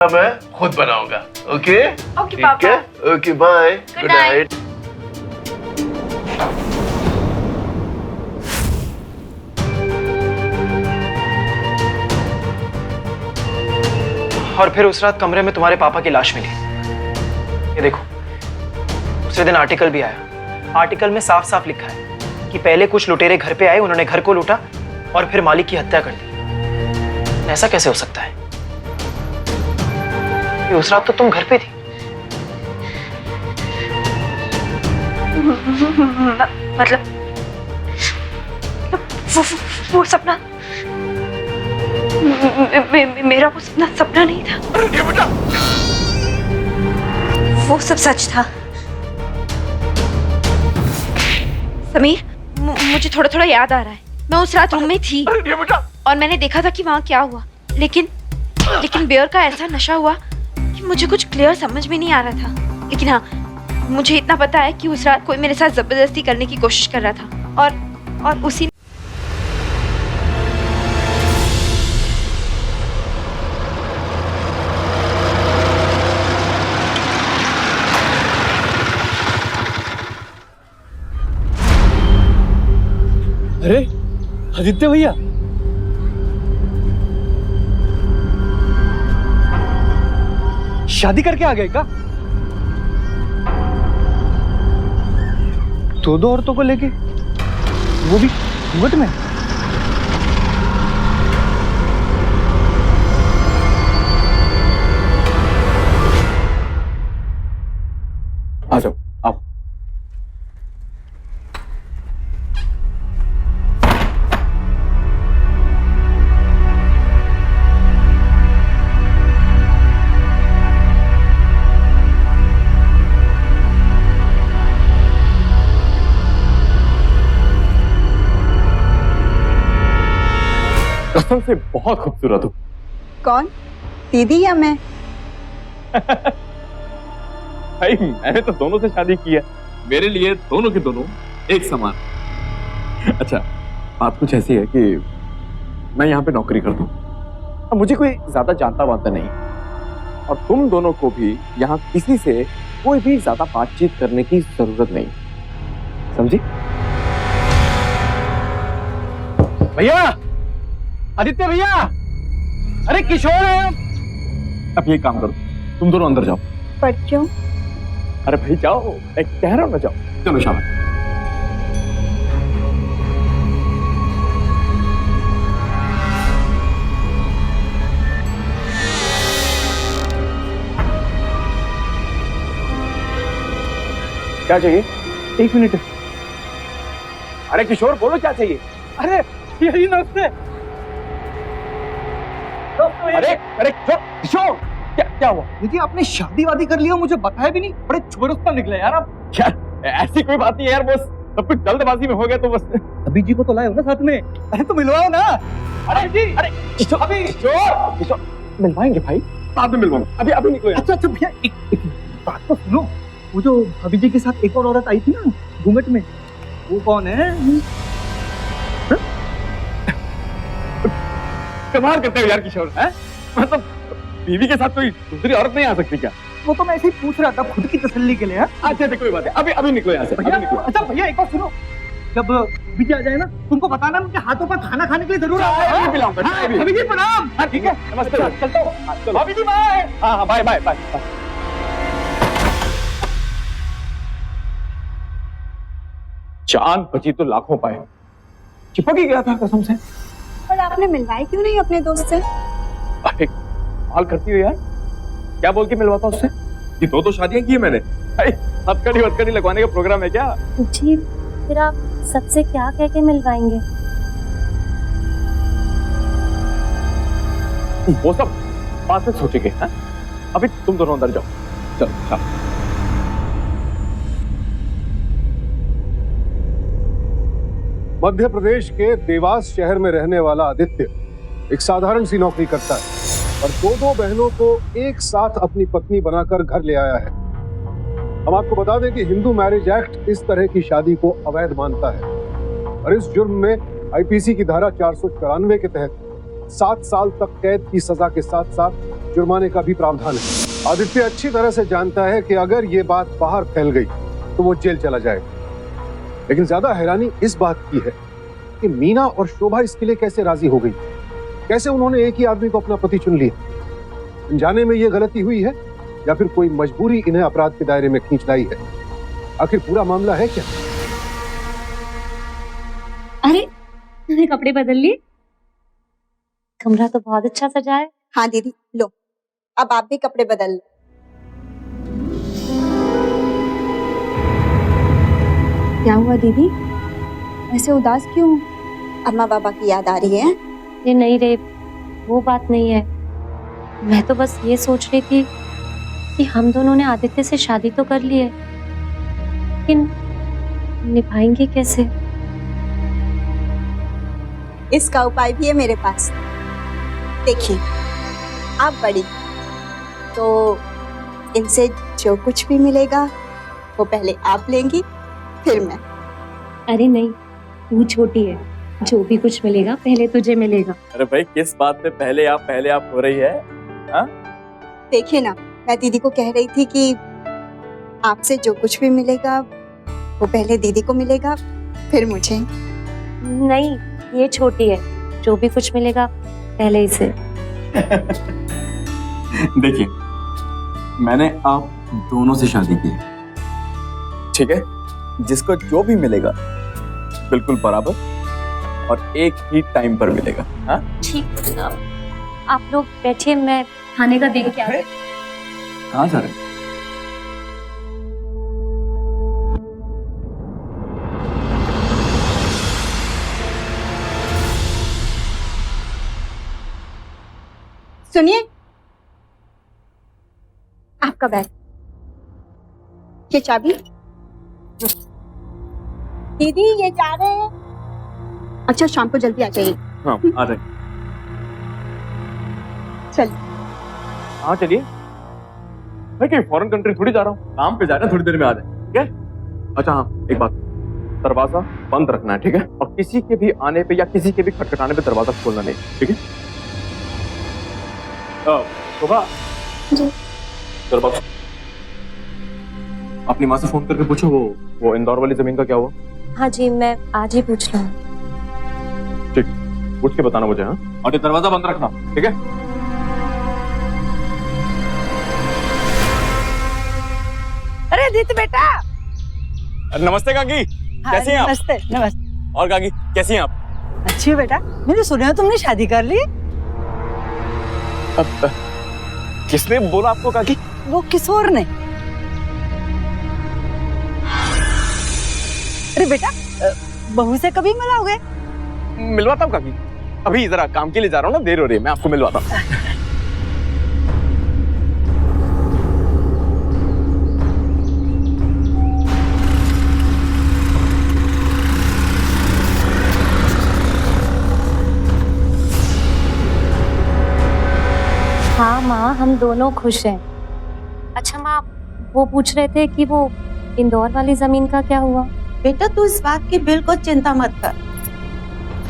मैं खुद बनाऊंगा। ओके ओके पापा। Okay bye, good night. और फिर उस रात कमरे में तुम्हारे पापा की लाश मिली। ये देखो, उसी दिन आर्टिकल भी आया। आर्टिकल में साफ साफ लिखा है कि पहले कुछ लुटेरे घर पे आए, उन्होंने घर को लूटा और फिर मालिक की हत्या कर दी। ऐसा कैसे हो सकता है? उस रात तो तुम घर पे थी। मतलब वो सपना मेरा वो सपना नहीं था। वो सब सच था। समीर, मुझे थोड़ा थोड़ा याद आ रहा है। मैं उस रात रूम में थी और मैंने देखा था कि वहाँ क्या हुआ, लेकिन बियर का ऐसा नशा हुआ कि मुझे कुछ क्लियर समझ में नहीं आ रहा था। लेकिन हाँ, मुझे इतना पता है कि उस रात कोई मेरे साथ जबरदस्ती करने की कोशिश कर रहा था और उसी अरे आदित्य भैया, शादी करके आ गए क्या? दो औरतों को लेके, वो भी घूंघट में? आ जाओ, आओ। कसम से बहुत खूबसूरत हो। कौन, दीदी या मैं? भाई मैंने तो दोनों से शादी की है, मेरे लिए दोनों के दोनों एक समान। अच्छा, बात कुछ ऐसी है कि मैं यहाँ पे नौकरी करता हूँ। अब मुझे कोई ज्यादा जानता वानता नहीं, और तुम दोनों को भी यहाँ किसी से कोई भी ज्यादा बातचीत करने की जरूरत नहीं, समझी? भैया, आदित्य भैया, अरे किशोर है। अब ये काम करो, तुम दोनों अंदर जाओ। पर क्यों? अरे भाई जाओ, मैं कह रहा हूँ ना, जाओ। चलो शाबाश। क्या चाहिए? एक मिनट। अरे किशोर बोलो क्या चाहिए? अरे यही नमस्ते। अरे अरे किशोर, क्या हुआ? दीदी, आपने शादी वादी कर लिया, मुझे बताया भी नहीं। बड़े छोरस्ता निकले यार आप। यार ऐसी कोई बात नहीं है यार, बस सब कुछ जल्दबाजी में हो गया, तो बस। अभी जी को तो लाए हो ना साथ में? अरे तो मिलवाओ ना। अरे जी, अरे किशोर, अभी किशोर मिलवाएंगे भाई, बाद में मिलवाएंगे। अभी निकलो यार। अच्छा भैया, एक बात तो सुनो। वो जो भाभी जी के साथ एक और औरत आई थी ना घूंघट में, वो कौन है? कमाल करते हो यार किशोर, हैं? मतलब बीवी के साथ कोई दूसरी औरत नहीं आ सकती क्या? वो तो मैं ऐसे ही पूछ रहा था, खुद की तसल्ली के लिए। अच्छा कोई बात है, अभी निकलो यहाँ से, अभी निकलो। अच्छा भैया, एक बार सुनो, जब बीजी आ जाए ना, तुमको बताना उनके हाथों पर खाना खाने के लिए जरूर चाय भी पिलाऊंगा, चाय भी। भाभी जी प्रणाम। हाँ ठीक है, नमस्ते। चलता हूँ भाभी जी, बाय। हाँ बाय बाय बाय। चांद बची तो लाखों पाए, चिपक ही गया था कसम से। पर आपने मिलवाई क्यों नहीं अपने दोस्त से? अरे कमाल करती हो यार, क्या बोल के मिलवाता उससे? ये दो शादियां की है मैंने। हथकड़ी लगवाने का प्रोग्राम है क्या? जी, फिर आप सबसे क्या कह के मिलवाएंगे? वो सब बाद में सोचेंगे। हाँ? अभी तुम दोनों अंदर जाओ, चलो चलो। मध्य प्रदेश के देवास शहर में रहने वाला आदित्य एक साधारण सी नौकरी करता है और दो बहनों को एक साथ अपनी पत्नी बनाकर घर ले आया है। हम आपको बता दें कि हिंदू मैरिज एक्ट इस तरह की शादी को अवैध मानता है और इस जुर्म में आईपीसी की धारा 494 के तहत 7 साल तक कैद की सजा के साथ साथ जुर्माने का भी प्रावधान है। आदित्य अच्छी तरह से जानता है कि अगर ये बात बाहर फैल गई तो वो जेल चला जाएगा। लेकिन ज्यादा हैरानी इस बात की है कि मीना और शोभा इसके लिए कैसे राजी हो गई, कैसे उन्होंने एक ही आदमी को अपना पति चुन लिया। अनजाने में ये गलती हुई है या फिर कोई मजबूरी इन्हें अपराध के दायरे में खींच लाई है? आखिर पूरा मामला है क्या? अरे मैंने कपड़े बदल लिए। कमरा तो बहुत अच्छा सजा है। हाँ दीदी, लो अब आप भी कपड़े बदल लो। क्या हुआ दीदी, ऐसे उदास क्यों? अम्मा बाबा की याद आ रही है? ये नहीं रे, वो बात नहीं है। मैं तो बस ये सोच रही थी कि हम दोनों ने आदित्य से शादी तो कर ली है, लेकिन निभाएंगे कैसे? इसका उपाय भी है मेरे पास। देखिए, आप बड़ी तो इनसे जो कुछ भी मिलेगा वो पहले आप लेंगी, फिर मैं। अरे नहीं, तू छोटी है, जो भी कुछ मिलेगा पहले तुझे मिलेगा। अरे भाई किस बात पे पहले आप हो रही है? हाँ? देखिए ना, मैं दीदी को कह रही थी कि आपसे जो कुछ भी मिलेगा वो पहले दीदी को मिलेगा, फिर मुझे। नहीं, ये छोटी है, जो भी कुछ मिलेगा पहले इसे। देखिए, मैंने आप दोनों से शादी की है, ठीक है? जिसको जो भी मिलेगा बिल्कुल बराबर और एक ही टाइम पर मिलेगा। हाँ? ठीक है ना, आप लोग बैठिए, मैं खाने का देख के आ रही हूँ। कहाँ जा रहे हैं? सुनिए, आपका बैग, ये चाबी। दीदी ये जा रहे हैं। अच्छा, शाम को जल्दी आ जाइए। हाँ, आ रहे हैं। चल। हाँ चलिए। मैं कहीं फॉरेन कंट्री थोड़ी जा रहा हूँ, काम पे जा रहे हैं, थोड़ी देर में आ जाए, ठीक है? अच्छा हाँ, एक बात, दरवाजा बंद रखना है, ठीक है? और किसी के भी आने पे या किसी के भी खटखटाने पे दरवाजा खोलना नहीं, ठीक है? शोभा, दरवाजा अपनी माँ से फोन करके पूछो वो इंदौर वाली जमीन का क्या हुआ? हाँ जी, मैं आज ही पूछ रहा हूँ। ठीक, पूछ के बताना मुझे। हाँ, और ये दरवाजा बंद रखना, ठीक है? अरे आदित्य बेटा। नमस्ते काकी, कैसी हैं आप? नमस्ते नमस्ते। और काकी कैसी हैं आप? अच्छी हो बेटा, मैंने सुना तुमने शादी कर ली। किसने बोला आपको काकी? वो किशोर ने। अरे बेटा, बहू से कभी मिलाओगे? मिलवाता हूँ काकी, अभी जरा काम के लिए जा रहा हूँ ना, देर हो रही है, मैं आपको मिलवाता हूँ। हाँ माँ, हम दोनों खुश हैं। अच्छा माँ, वो पूछ रहे थे कि वो इंदौर वाली जमीन का क्या हुआ? बेटा तू इस बात की बिल्कुल चिंता मत कर।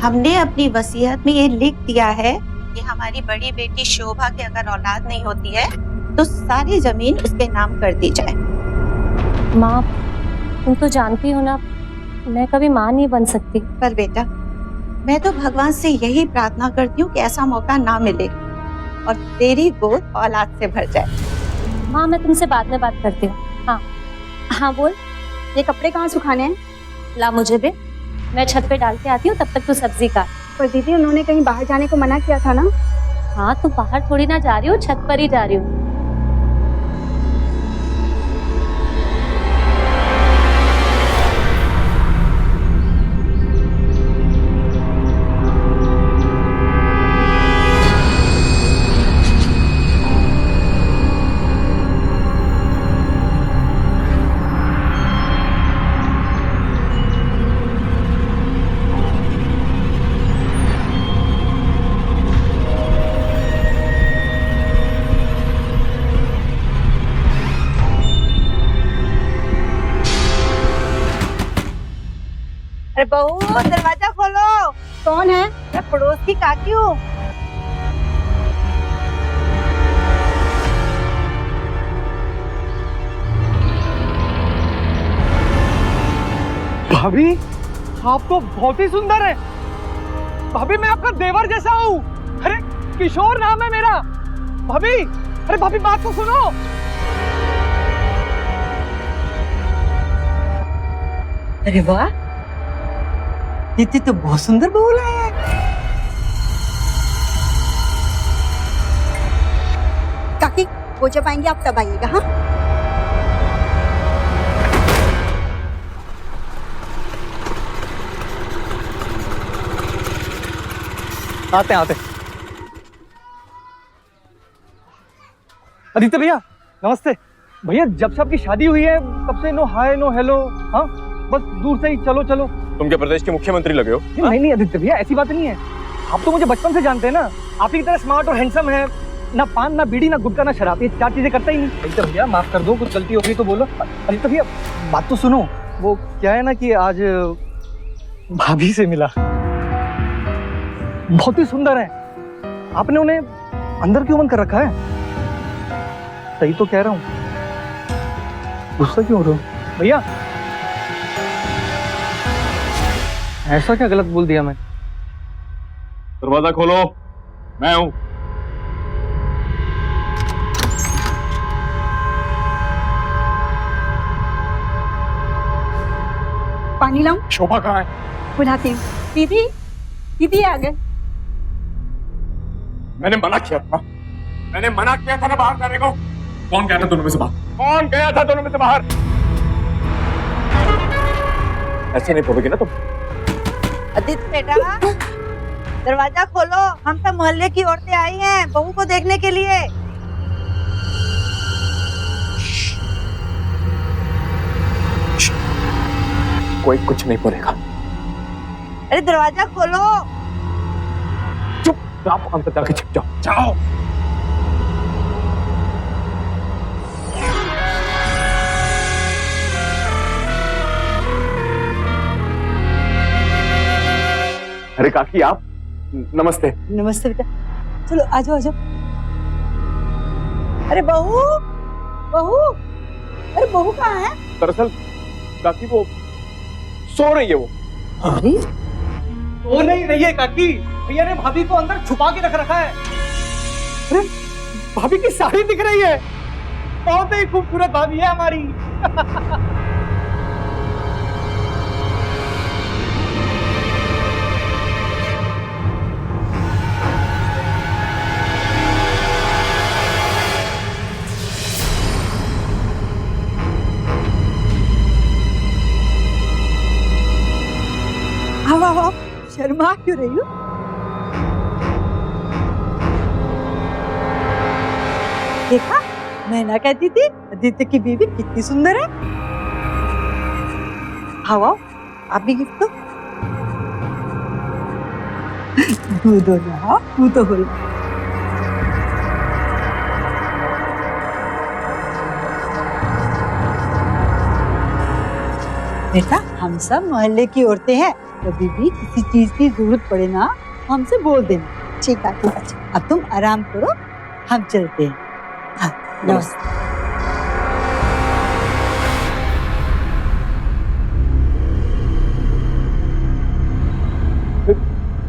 हमने अपनी वसीयत में ये लिख दिया है कि हमारी बड़ी बेटी शोभा की अगर औलाद नहीं होती है तो सारी जमीन उसके नाम कर दी जाए। माँ, तुम तो जानती हो ना, मैं कभी माँ नहीं बन सकती। पर बेटा, मैं तो भगवान से यही प्रार्थना करती हूँ कि ऐसा मौका ना मिले और तेरी गोद औलाद से भर जाए। माँ, मैं तुमसे बाद में बात करती हूँ। हाँ हाँ बोल। ये कपड़े कहाँ सुखाने हैं? ला मुझे दे, मैं छत पे डाल के आती हूँ, तब तक तू सब्जी काट। पर दीदी उन्होंने कहीं बाहर जाने को मना किया था ना? हाँ, तू बाहर थोड़ी ना जा रही हो, छत पर ही जा रही हूँ। अरे बहू, दरवाजा खोलो। कौन है? मैं पड़ोस की काकी हूँ। भाभी आप तो बहुत ही सुंदर है। भाभी मैं आपका देवर जैसा हूँ। अरे किशोर नाम है मेरा। भाभी अरे भाभी बात तो सुनो। अरे वाह, दीदी तो बहुत सुंदर बहू लाया है। काकी वो जब आएंगे आप तब आइएगा। हाँ आते आते। आदित्य भैया नमस्ते। भैया जब से आपकी शादी हुई है तब से नो हाय नो हेलो। हाँ बस दूर से ही चलो चलो। तुम क्या प्रदेश के मुख्यमंत्री लगे हो? नहीं नहीं आदित्य भैया ऐसी बात नहीं है। आप तो मुझे बचपन से जानते हैं ना। आप ही की तरह स्मार्ट और हैंडसम है। ना पान ना बीड़ी ना गुटखा ना शराब, ये 4 चीजें करता ही नहीं। आदित्य भैया माफ कर दो, कुछ गलती होगी तो बोलो। आदित्य भैया बात तो सुनो। वो क्या है ना कि आज भाभी से मिला, बहुत ही सुंदर है। आपने उन्हें अंदर क्यों बंद कर रखा है? सही तो कह रहा हूँ, गुस्सा क्यों हो रहे हो भैया? ऐसा क्या गलत बोल दिया मैं? दरवाजा खोलो, मैं हूं। पानी लाऊं? शोभा कहाँ है? बुलाती हूँ। दीदी दीदी आ गए। मैंने मना किया था, मैंने मना किया था ना बाहर जाने को। कौन गया था दोनों में से बाहर? कौन गया था दोनों में से बाहर? ऐसे नहीं बोलोगे ना तुम। आदित्य बेटा दरवाजा खोलो, हम सब मोहल्ले की औरतें आई हैं बहू को देखने के लिए। कोई कुछ नहीं बोलेगा। अरे दरवाजा खोलो। चुप, आप अंदर जाके छिप जाओ। जाओ। अरे काकी आप, नमस्ते। नमस्ते बेटा, चलो आ जाओ आ जाओ। अरे बहू बहू, अरे बहू कहाँ है? दरअसल काकी वो सो रही है। वो अरे वो नहीं रही है काकी, भैया ने भाभी को अंदर छुपा के रख रखा है। अरे भाभी की साड़ी दिख रही है। बहुत ही खूबसूरत भाभी है हमारी। आओ आओ आओ, शर्मा क्यों रही हो? देखा, मैं ना कहती थी आदित्य की बीवी कितनी सुंदर है। आओ आओ, आप भी गिफ्ट दो। दूध हो जाओ, तू तो हो। बेटा हम सब मोहल्ले की औरतें हैं, कभी भी किसी चीज की जरूरत पड़े ना हमसे बोल देना। ठीक है ठीक है। अब तुम आराम करो, हम चलते हैं। हाँ, नमस्ते।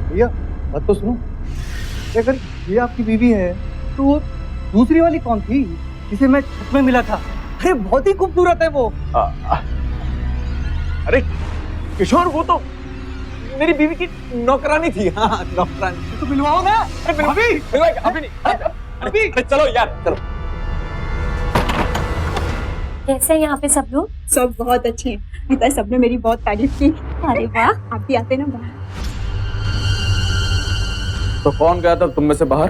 भैया बात तो सुनो। अगर ये आपकी बीवी है तो वो दूसरी वाली कौन थी जिसे मैं छत में मिला था? अरे बहुत ही खूबसूरत है वो। अरे किशोर, वो तो मेरी बीवी की नौकरानी थी। हाँ नौकरानी। तो मिलवाओ ना। अरे अभी नहीं, अभी चलो यार चलो। कैसे हैं यहाँ पे सब लोग? सब बहुत अच्छे हैं। पिता सबने मेरी बहुत तारीफ की। अरे वाह, आप भी आते ना बाहर। तो कौन गया था तुम में से बाहर?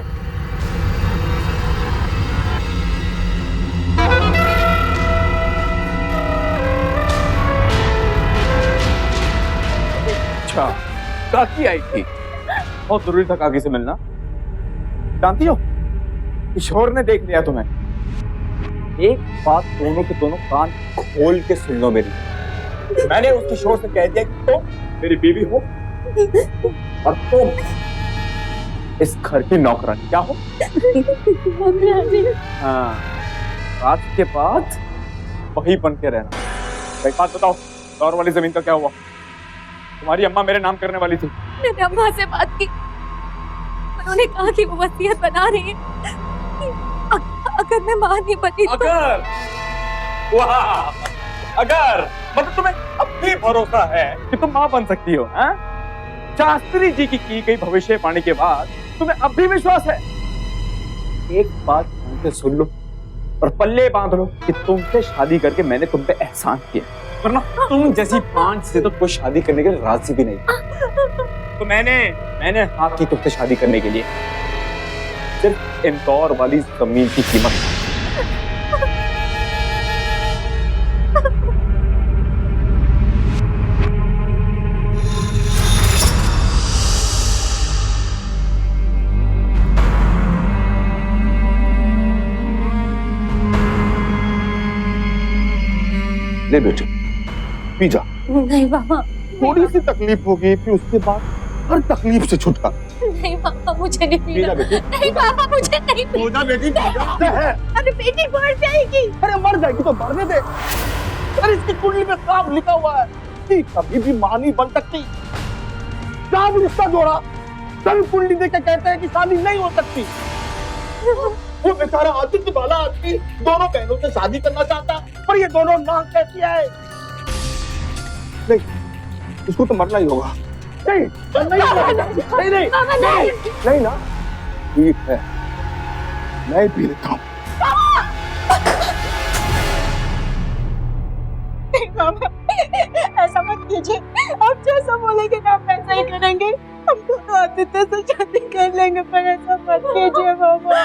अच्छा, काकी आई थी। बहुत जरूरी था काकी से मिलना। जानती हो, किशोर ने देख लिया तुम्हें। एक बात दोनों के दोनों कान खोल के सुन लो मेरी। मैंने उस किशोर से कह दिया कि तुम मेरी बीवी हो और तुम इस घर की नौकरानी क्या हो। हाँ, आज के बाद वही बन के रहना। एक बात बताओ, दौर वाली जमीन का क्या हुआ? तुम्हारी अम्मा मेरे नाम करने वाली थी। मैंने अम्मा से बात की, उन्होंने कहा कि वो वसीयत बना रही है कि अगर मैं मां नहीं बनी तो। अगर वाह, अगर मतलब तुम्हें अब भी भरोसा है कि तुम मां बन सकती हो, हाँ? शास्त्री जी की गई भविष्यवाणी के बाद तुम्हें अब भी विश्वास है? एक बात ध्यान से सुन लो और पल्ले बांध लो कि तुमसे शादी करके मैंने तुम पे एहसान किया, वरना तुम जैसी 5 से तो कोई शादी करने के लिए राजी भी नहीं। तो मैंने हाथ की तुमसे शादी करने के लिए सिर्फ इंदौर वाली जमीन की कीमत। ले बेटे, पी जा। नहीं पापा, थोड़ी सी तकलीफ होगी, फिर उसके बाद हर तकलीफ से छुटकारा। नहीं पापा, मुझे नहीं पीना। नहीं पापा, मुझे नहीं पीना। हो जा बेटी, पी जा। अरे बेटी मर जाएगी। अरे मर जाएगी तो मरने दे। अरे इसकी कुंडली में साफ लिखा हुआ है कि कभी भी मां नहीं बन सकती। साफ रिश्ता जोड़ा, तभी कुंडली देख के कहते हैं कि शादी नहीं हो सकती। वो बेचारा आदित्य वाला आदमी दोनों बहनों से शादी करना चाहता, पर ये दोनों ना कहती है। नहीं, इसको तो मरना ही होगा। नहीं ना, ठीक है, मैं पी लेता हूँ। ऐसा मत कीजिए, आप जैसा बोलेंगे ना आप ऐसा ही करेंगे। हम दोनों आदित्य से शादी कर लेंगे, पर ऐसा मत कीजिए बाबा।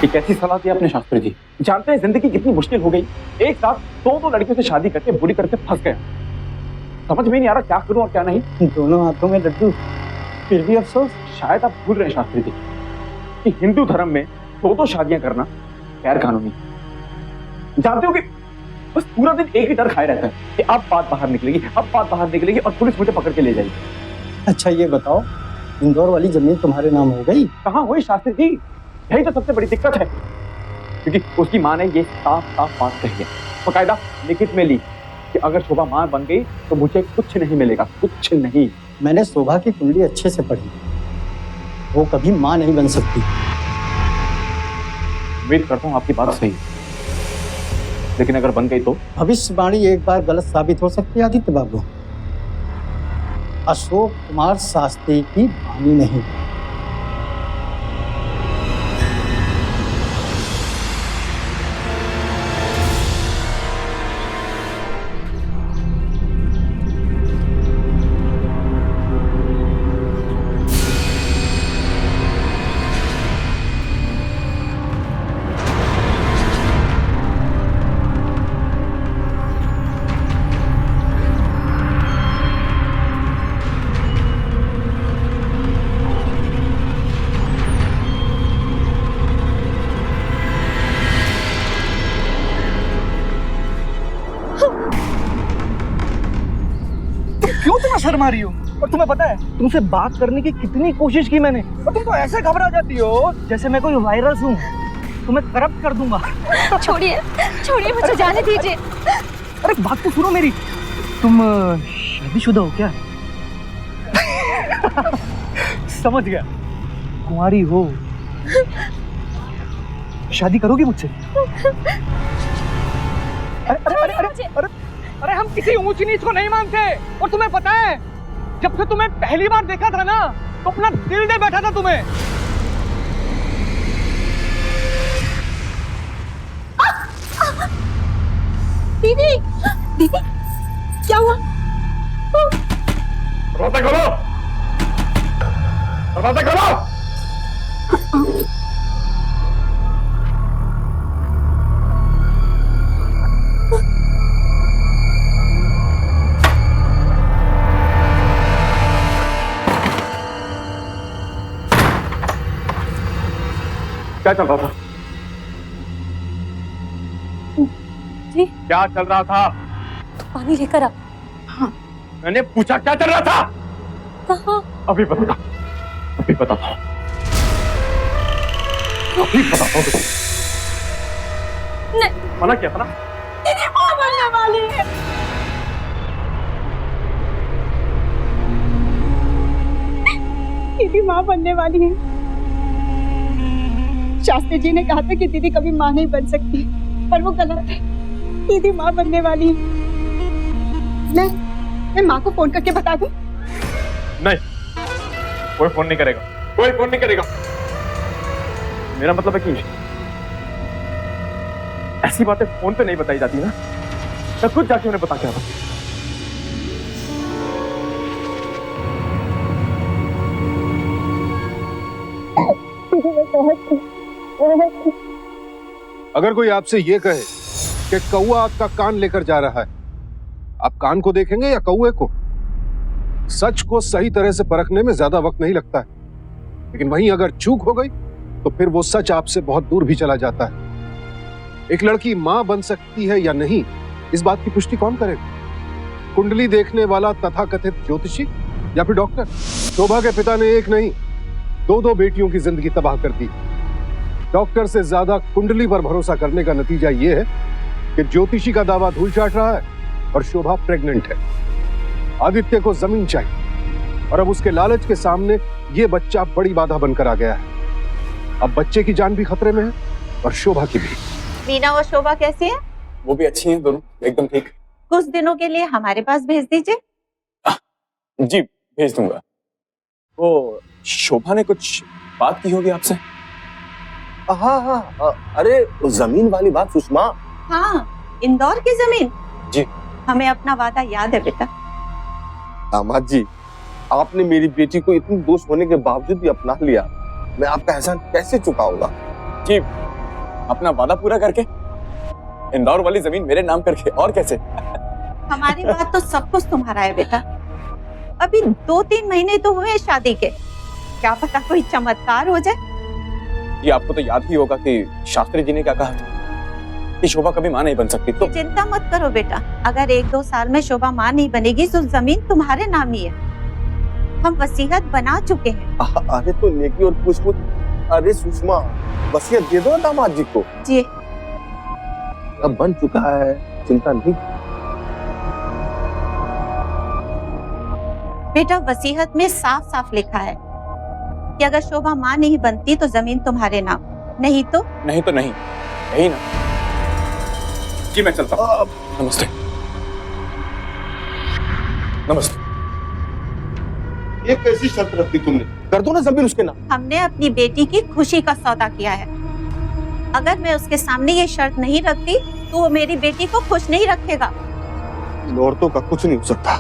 एक ऐसी सलाह दी आपने शास्त्री जी। जानते हैं जिंदगी कितनी मुश्किल हो गई, एक साथ दो लड़कियों से शादी करके बुरी तरह से फंस गया। समझ में नहीं आ रहा क्या करूं और क्या नहीं। दोनों हाथों में लड्डू, फिर भी अफसोस। शायद आप भूल रहे हैं शास्त्री जी कि हिंदू धर्म में दो शादियां करना गैर कानूनी। जानते हो कि बस पूरा दिन एक ही डर खाए रहता है कि अब बात बाहर निकलेगी, अब बात बाहर निकलेगी और पुलिस मुझे पकड़ के ले जाएगी। अच्छा ये बताओ, इंदौर वाली जमीन तुम्हारे नाम हो गई? कहाँ हुई शास्त्री जी, यही तो सबसे बड़ी दिक्कत है। क्योंकि उसकी माँ ने ये साफ साफ बात कही है, बकायदा लिखित में ली कि अगर शोभा मां बन गई तो मुझे कुछ नहीं मिलेगा, कुछ नहीं। मैंने शोभा की कुंडली अच्छे से पढ़ी, वो कभी मां नहीं बन सकती। उम्मीद करता हूँ आपकी बात सही है, लेकिन अगर बन गई तो? भविष्यवाणी एक बार गलत साबित हो सकती है आदित्य बाबू। अशोक कुमार शास्त्री की वाणी नहीं। क्यों तुम्हें शर्मा रही हो? और तुम्हें पता है तुमसे बात करने की कितनी कोशिश की मैंने, और तुम तो ऐसे घबरा जाती हो जैसे मैं कोई वायरस हूँ। तुम्हें करप्ट कर दूंगा। छोड़िए छोड़िए, मुझे जाने दीजिए। अरे बात तो सुनो मेरी, तुम शादीशुदा हो क्या? समझ गया, कुंवारी हो। शादी करोगी मुझसे? अरे अरे अरे अरे अरे हम किसी ऊंच नीच को नहीं मानते। और तुम्हें पता है, जब से तुम्हें पहली बार देखा था ना तो अपना दिल दे बैठा था तुम्हें। दीदी दीदी क्या हुआ? दरवाजा खोलो, दरवाजा खोलो। क्या चल रहा था? जी क्या चल रहा था? पानी लेकर आ। मैंने पूछा क्या चल रहा था? कहाँ? अभी बताता हूँ। अभी पता होगा। मना क्या मना? दीदी माँ बनने वाली है। दीदी माँ बनने वाली है। शास्त्री जी ने कहा था कि दीदी कभी माँ नहीं बन सकती, पर वो गलत है। दीदी माँ बनने वाली है। मैं माँ को फोन करके बता दूं? नहीं, कोई फोन नहीं करेगा, कोई फोन नहीं करेगा। मेरा मतलब है कि ऐसी बातें फोन पे नहीं बताई जाती ना, मैं खुद जाके उन्हें बता के आता हूं। अगर कोई आपसे ये कहे कि कौआ आपका कान लेकर जा रहा है, आप कान को देखेंगे या कौए को? सच को सही तरह से परखने में ज्यादा वक्त नहीं लगता है, लेकिन वहीं अगर चूक हो गई तो फिर वो सच आपसे बहुत दूर भी चला जाता है। एक लड़की मां बन सकती है या नहीं, इस बात की पुष्टि कौन करेगा? कुंडली देखने वाला तथाकथित ज्योतिषी या फिर डॉक्टर? शोभा के पिता ने एक नहीं, दो बेटियों की जिंदगी तबाह कर दी। डॉक्टर से ज्यादा कुंडली पर भरोसा करने का नतीजा यह है कि ज्योतिषी का दावा धूल चाट रहा है और शोभा प्रेग्नेंट है। आदित्य को जमीन चाहिए और अब उसके लालच के सामने यह बच्चा बड़ी बाधा बनकर आ गया है। अब बच्चे की जान भी खतरे में है और शोभा की भी। वीना और शोभा कैसी है? वो भी अच्छी हैं दोनों, एकदम ठीक। कुछ दिनों के लिए हमारे पास भेज दीजिए। जी भेज दूंगा। वो शोभा ने कुछ बात की होगी आपसे? हाँ, अरे जमीन वाली बात सुषमा। हाँ, इंदौर की जमीन। जी। हमें अपना वादा याद है बेटा। दामाद जी, आपने मेरी बेटी को इतनी दोष होने के बावजूद भी अपना लिया, मैं आपका एहसान कैसे चुकाऊंगा? जी, अपना वादा पूरा करके, इंदौर वाली जमीन मेरे नाम करके, और कैसे? हमारी बात तो सब कुछ तुम्हारा है बेटा। अभी 2-3 महीने तो हुए शादी के, क्या पता कोई चमत्कार हो जाए। ये आपको तो याद ही होगा कि शास्त्री जी ने क्या कहा था कि शोभा कभी मां नहीं बन सकती। तो चिंता मत करो बेटा, अगर 1-2 साल में शोभा मां नहीं बनेगी तो जमीन तुम्हारे नाम ही है। हम वसीयत बना चुके हैं। अरे तो नेकी और कुछ अरे सुषमा, वसीयत दे दो ना दामाद जी को। जी। अब बन चुका है, चिंता नहीं। बेटा, वसीयत में साफ साफ लिखा है कि अगर शोभा मां नहीं बनती तो जमीन तुम्हारे नाम, नहीं तो नहीं, यही ना। जी मैं चलता हूँ। नमस्ते। नमस्ते। ये कैसी शर्त रखी तुमने? कर दो ना जमीन उसके नाम। हमने अपनी बेटी की खुशी का सौदा किया है। अगर मैं उसके सामने ये शर्त नहीं रखती तो वो मेरी बेटी को खुश नहीं रखेगा। इन औरतों का कुछ नहीं हो सकता।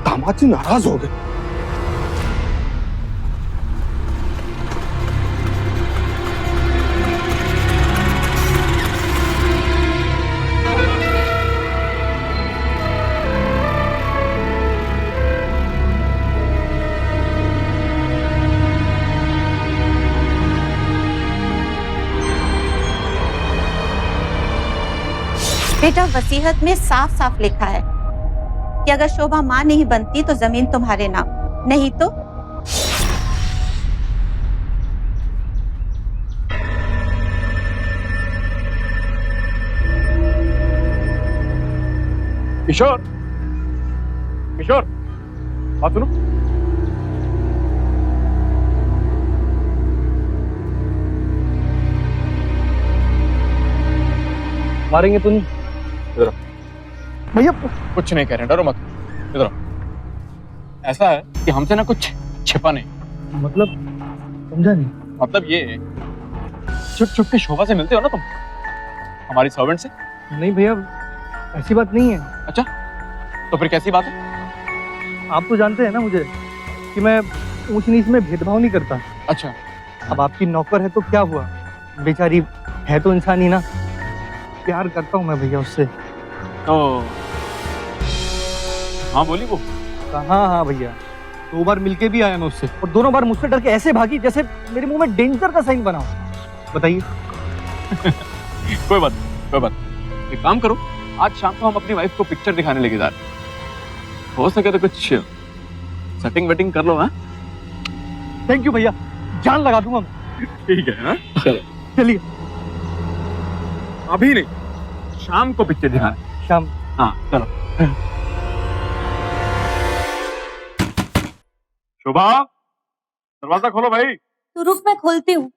दामाद जी नाराज हो गए। बेटा, वसीयत में साफ साफ लिखा है कि अगर शोभा मां नहीं बनती तो जमीन तुम्हारे नाम, नहीं तो किशोर, बात सुनो। मारेंगे तो नहीं? इधर आओ। भैया कुछ नहीं कह रहे, डरो मत। इधर आओ। ऐसा है कि हमसे ना कुछ छिपा नहीं। मतलब समझा नहीं। मतलब ये छुप के शोभा से मिलते हो ना तुम, हमारी सर्वेंट से? नहीं भैया, ऐसी बात नहीं है। अच्छा, तो फिर कैसी बात है? आप तो जानते हैं ना मुझे कि मैं ऊंच नीच में भेदभाव नहीं करता। अच्छा। अब आपकी नौकर है तो क्या हुआ, बेचारी है तो इंसान ही ना। प्यार करता हूँ मैं भैया उससे। तो हाँ बोली वो? हाँ भैया, 2 बार मिलके भी आया मैं उससे, और दोनों बार मुझसे डर के ऐसे भागी जैसे मेरे मुंह में डेंजर का साइन बना हो। बताइए। कोई बात। एक काम करो, आज शाम को हम अपनी वाइफ को पिक्चर दिखाने लेके जा रहे हैं। हो सके तो कुछ सेटिंग वेटिंग कर लो। हाँ, थैंक यू भैया, जान लगा दूंगा। ठीक है। हाँ? चलो चलिए अभी नहीं, शाम को पिक्चर दिखाना। शाम। हाँ चलो। शोभा, दरवाजा खोलो भाई। तो रुक, मैं खोलती हूँ।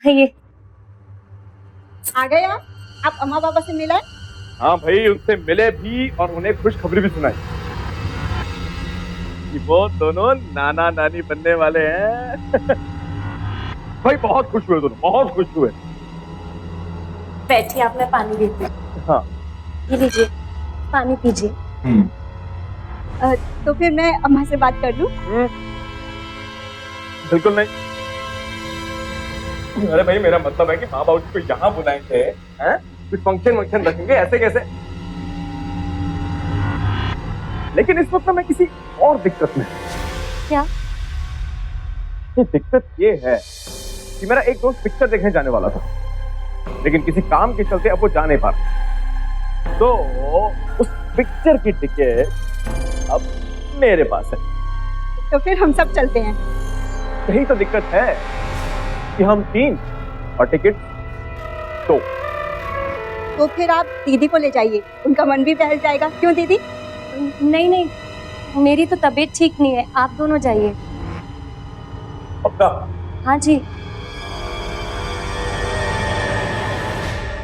ये आ गए आप अम्मा पापा से मिला? हाँ भाई, उनसे मिले भी और उन्हें खुशखबरी भी सुनाई कि वो दोनों नाना नानी बनने वाले हैं। भाई बहुत खुश हुए दोनों, बहुत खुश हुए। बैठिए, आप, मैं पानी देती हूँ। हाँ ये लीजिए, पानी पीजिए। तो फिर मैं अम्मा से बात कर लूं? बिल्कुल नहीं। अरे भाई, मेरा मतलब है कि माँ बाबू को यहाँ बुलाएंगे, हैं? कुछ फंक्शन रखेंगे, ऐसे कैसे? लेकिन इस वक्त मैं किसी और दिक्कत में। क्या? ये दिक्कत ये है कि मेरा एक दोस्त पिक्चर देखने जाने वाला था, लेकिन किसी काम के चलते अब वो जा नहीं पा रहा। तो उस पिक्चर की टिकट अब मेरे पास है। तो फिर हम सब चलते हैं। यही तो दिक्कत है कि हम 3 और टिकट 2। तो फिर आप दीदी को ले जाइए, उनका मन भी बहल जाएगा। क्यों दीदी? नहीं नहीं, मेरी तो तबीयत ठीक नहीं है, आप दोनों जाइए। पक्का? हाँ जी।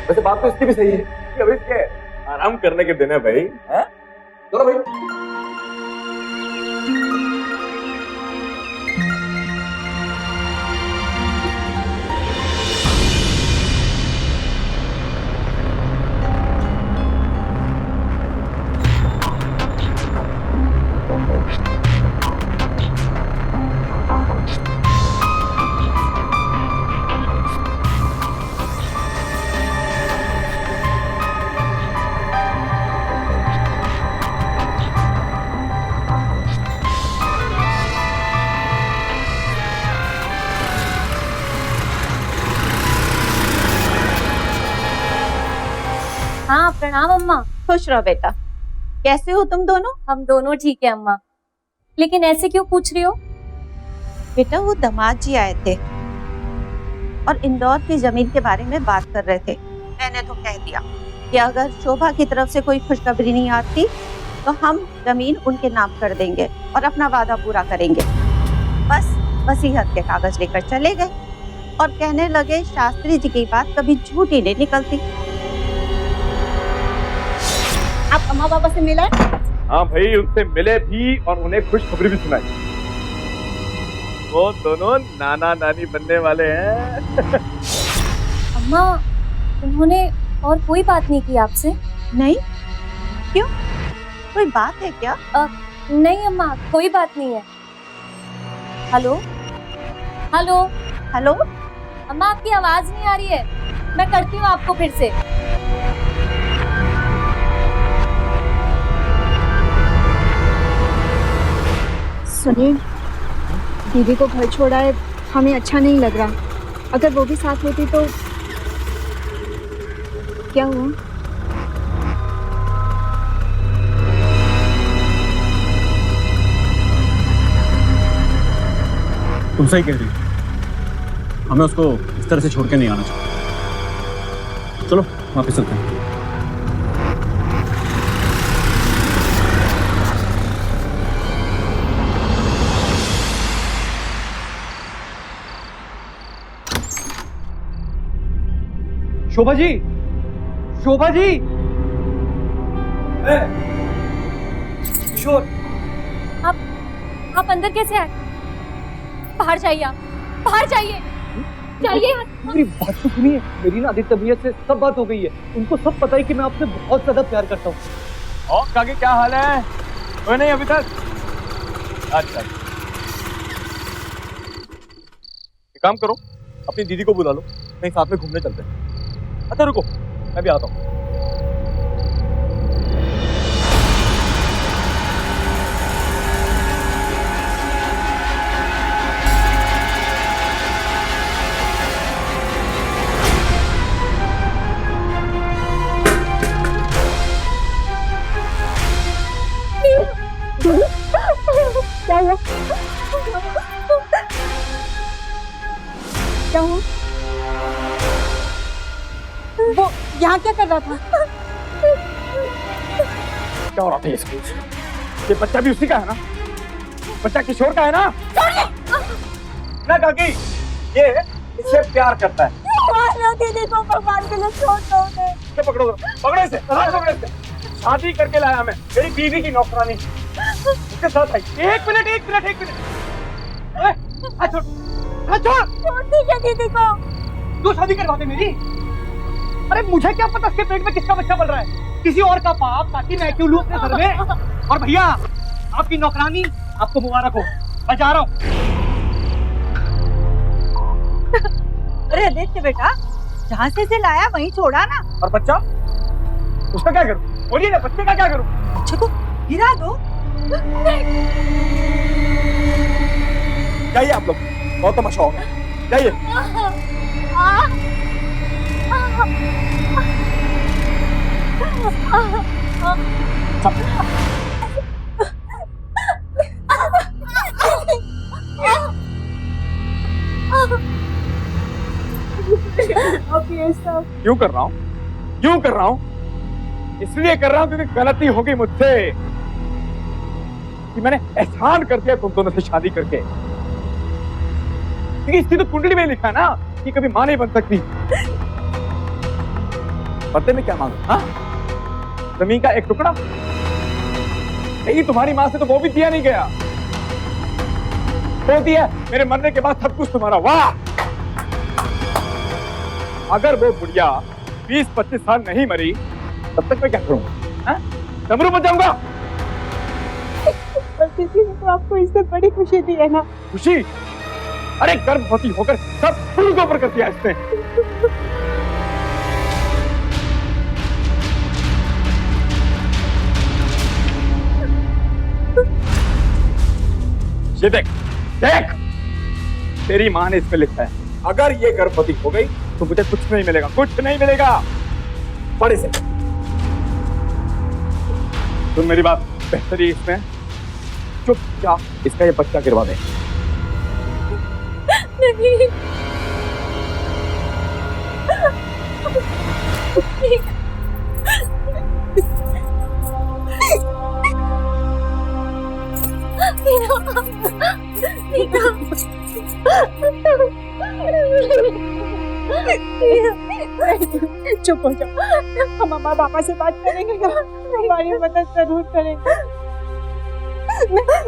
वैसे बात तो इसकी भी सही है कि अभी इसके आराम करने के दिन है भाई, हैं? चलो भाई। हाँ, प्रणाम अम्मा। खुश रहो बेटा। कैसे हो तुम दोनों? हम दोनों ठीक है अम्मा, लेकिन ऐसे क्यों पूछ रही हो? बेटा, वो दामाद जी आए थे और इंदौर की जमीन के बारे में बात कर रहे थे। मैंने तो कह दिया कि अगर शोभा की तरफ से कोई खुशखबरी नहीं आती तो हम जमीन उनके नाम कर देंगे और अपना वादा पूरा करेंगे। बस वसीयत के कागज लेकर चले गए और कहने लगे शास्त्री जी की बात कभी झूठी नहीं निकलती। आप अम्मा पापा से मिला? हाँ भाई, उनसे मिले भी और उन्हें खुशखबरी भी सुनाई। वो दोनों नाना नानी बनने वाले हैं। अम्मा, उन्होंने और कोई बात नहीं की आपसे? नहीं? क्यों? कोई बात है क्या? नहीं अम्मा, कोई बात नहीं है। Hello hello hello? अम्मा, आपकी आवाज नहीं आ रही है, मैं करती हूँ आपको फिर से। सुनिए, दीदी को घर छोड़ा है, हमें अच्छा नहीं लग रहा। अगर वो भी साथ होती तो क्या हुआ? तुम सही कह रही हो, हमें उसको इस तरह से छोड़ के नहीं आना चाहिए। चलो वापस चलते हैं। शोभा जी, शोभा जी, किशोर, आप अंदर कैसे आए? बाहर जाइए, आप बाहर जाइए, जाइए। मेरी बात तो सुनिए। मेरी ना आदित्य भैया से सब बात हो गई है। उनको सब पता है कि मैं आपसे बहुत ज्यादा प्यार करता हूँ। और काकी क्या हाल है? कोई नहीं अभी तक? अच्छा, एक काम करो, अपनी दीदी को बुला लो, कहीं साथ में घूमने चलते हैं। अच्छा रुको, मैं भी आता हूँ। क्या हुआ? वो यहाँ क्या कर रहा था? क्या हो रहा था ये स्कूल? ये बच्चा भी उसी का है ना? बच्चा किशोर का है ना? ना काकी, ये इससे प्यार करता है। दीदी को भगवान के लिए छोड़ दो उन्हें। पकड़ो पकड़ो इसे, पकड़ो इसे। शादी करके लाया मैं, मेरी बीवी की नौकरानी उसके साथ आई। एक मिनट छोड़ दीजिए दीदी को। तू शादी करवाते मेरी? अरे मुझे क्या पता इसके पेट में किसका बच्चा पल रहा है? किसी और का पाप ताकि मैं क्यों लूं अपने घर में? और भैया आपकी नौकरानी आपको मुबारक हो, मैं जा रहा हूँ। अरे आदित्य बेटा, जहाँ से इसे लाया वहीं छोड़ा ना। और बच्चा, उसका क्या करूं? बोलिए ना, बच्चे का क्या करूं? बच्चे को गिरा दो। जाइए आप लोग, बहुत तमाशा होगा। जाइए। क्यों कर रहा हूँ? इसलिए कर रहा हूँ क्योंकि गलती हो गई मुझसे कि मैंने एहसान कर दिया तुम दोनों से शादी करके। क्योंकि इसकी तो कुंडली में लिखा है ना कि कभी मां नहीं बन सकती। बदले में क्या मांगो? हाँ, जमीन का एक टुकड़ा? नहीं, तुम्हारी मां से तो वो भी दिया नहीं गया। तो दिया मेरे मरने के बाद सब कुछ तुम्हारा। वाह! अगर वो बुढ़िया 20-25 साल नहीं मरी तब तक मैं क्या करूंगा? डमरू बजाऊंगा? तो आपको इससे बड़ी खुशी दी है ना? खुशी? अरे गर्भवती होकर सब फूल के ऊपर कर दिया इसने। ये देख, तेरी मां ने इसमें लिखा है, अगर ये गर्भवती हो गई तो मुझे कुछ नहीं मिलेगा, कुछ नहीं मिलेगा। पढ़ इसे। सुन मेरी बात, बेहतरी इसमें चुपचाप इसका ये बच्चा गिरवा दे। नहीं। चुप हो जाओ, हम अम्मा पापा से बात करेंगे ना, हमारी मदद जरूर करेंगे।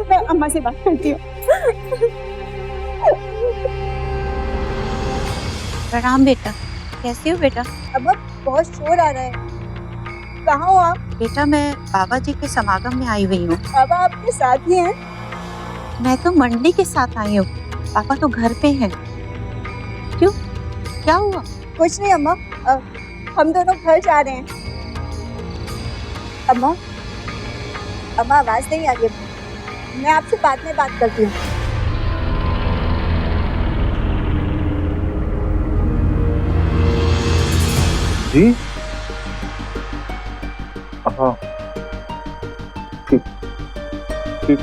मैं अम्मा से बात करती हूँ। प्रणाम बेटा, कैसे हो बेटा? अब बहुत शोर आ रहा है, कहाँ हो आप? बेटा मैं बाबा जी के समागम में आई हुई हूँ। बाबा आपके साथ ही हैं? मैं तो मंडली के साथ आई हूँ, पापा तो घर पे हैं। क्यों, क्या हुआ? कुछ नहीं अम्मा, हम दोनों घर जा रहे हैं। अम्मा आवाज नहीं आ रही, मैं आपसे बाद में बात करती हूँ। जी हाँ, ठीक ठीक।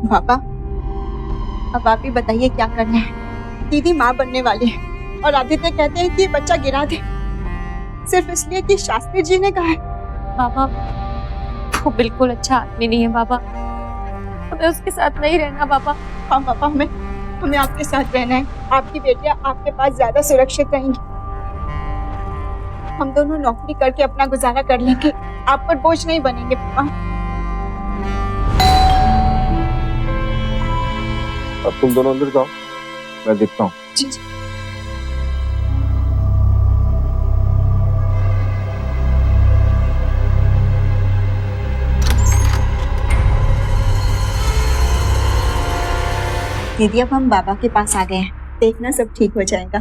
पापा, अब आप ही बताइए क्या करना है। दीदी माँ बनने वाली है और आदित्य कहते हैं कि ये बच्चा गिरा दे, सिर्फ इसलिए कि शास्त्री जी ने कहा है। बाबा, वो बिल्कुल अच्छा आदमी नहीं है बाबा, हमें उसके साथ नहीं रहना बाबा। हाँ पापा, हमें आपके साथ रहना है। आपकी बेटियां आपके पास ज्यादा सुरक्षित रहेंगी। हम दोनों नौकरी करके अपना गुजारा कर लेंगे, आप पर बोझ नहीं बनेंगे पापा। अब तुम दोनों अंदर जाओ, मैं देखता हूँ। जी। दीदी अब हम बाबा के पास आ गए हैं, देखना सब ठीक हो जाएगा।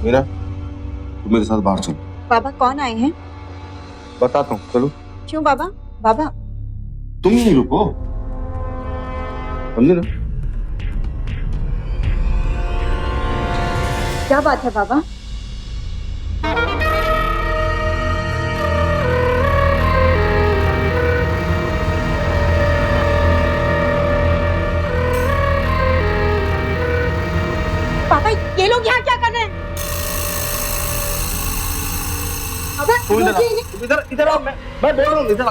मीरा, तुम मेरे साथ बाहर चलो। बाबा कौन आए हैं? बताता हूँ, चलो। क्यों बाबा? बाबा तुम ही रुको, समझे ना? क्या बात है बाबा? तुम इधर इधर आओ, मैं बोल रहा हूँ, इधर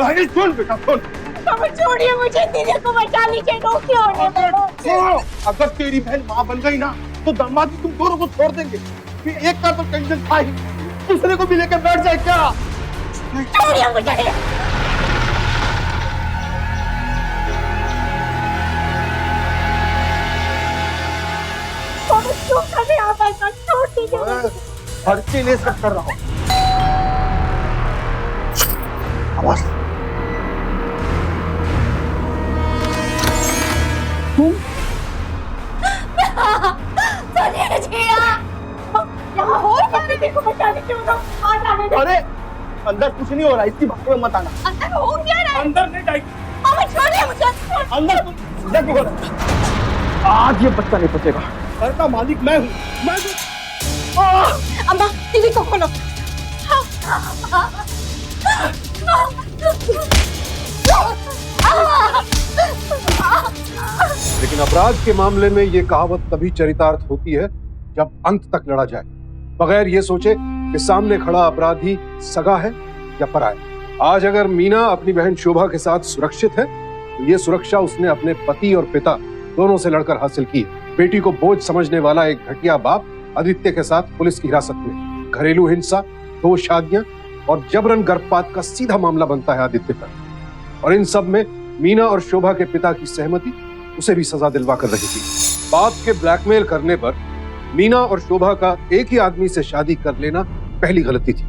नहीं, सुन बेटा सुन। छोड़िए मुझे, दीदी को बचा लीजिए, अगर तेरी बहन माँ बन गई ना तो दामाद तुम दोनों को छोड़ देंगे। फिर एक का तो टेंशन था ही, दूसरे को भी लेकर बैठ जाए क्या? छोड़िए मुझे। छोड़ दीजिए। हर के लिए सब कर रहा हूँ। आवाज अरे अंदर कुछ नहीं हो रहा, इसकी बात में मत आना। अंदर हो क्या रहा है? अंदर नहीं जाएगी। छोड़िए मुझे। अंदर क्या हो रहा है? आज ये बच्चा नहीं बचेगा। घर का मालिक मैं हूँ, मैं अम्मा टीवी को खोलो। लेकिन अपराध के मामले में ये कहावत तभी चरितार्थ होती है जब अंत तक लड़ा जाए, बगैर ये सोचे कि सामने खड़ा अपराधी सगा है या पराया। आज अगर मीना अपनी बहन शोभा के साथ सुरक्षित है तो ये सुरक्षा उसने अपने पति और पिता दोनों से लड़कर हासिल की है। बेटी को बोझ समझने वाला एक घटिया बाप आदित्य के साथ पुलिस की हिरासत में, घरेलू हिंसा, 2 शादियां और जबरन गर्भपात का सीधा मामला बनता है आदित्य पर। और इन सब में मीना और शोभा के पिता की सहमति उसे भी सजा दिलवा कर रही थी। बाप के ब्लैकमेल करने पर मीना और शोभा का एक ही आदमी से शादी कर लेना पहली गलती थी।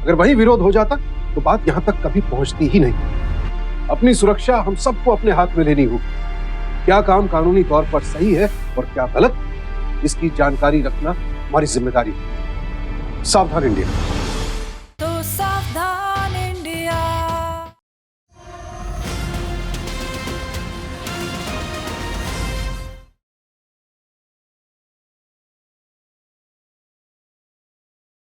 अगर वही विरोध हो जाता तो बात यहां तक कभी पहुंचती ही नहीं। अपनी सुरक्षा हम सबको अपने हाथ में लेनी होगी। क्या काम कानूनी तौर पर सही है और क्या गलत, इसकी जानकारी रखना हमारी जिम्मेदारी है। सावधान इंडिया।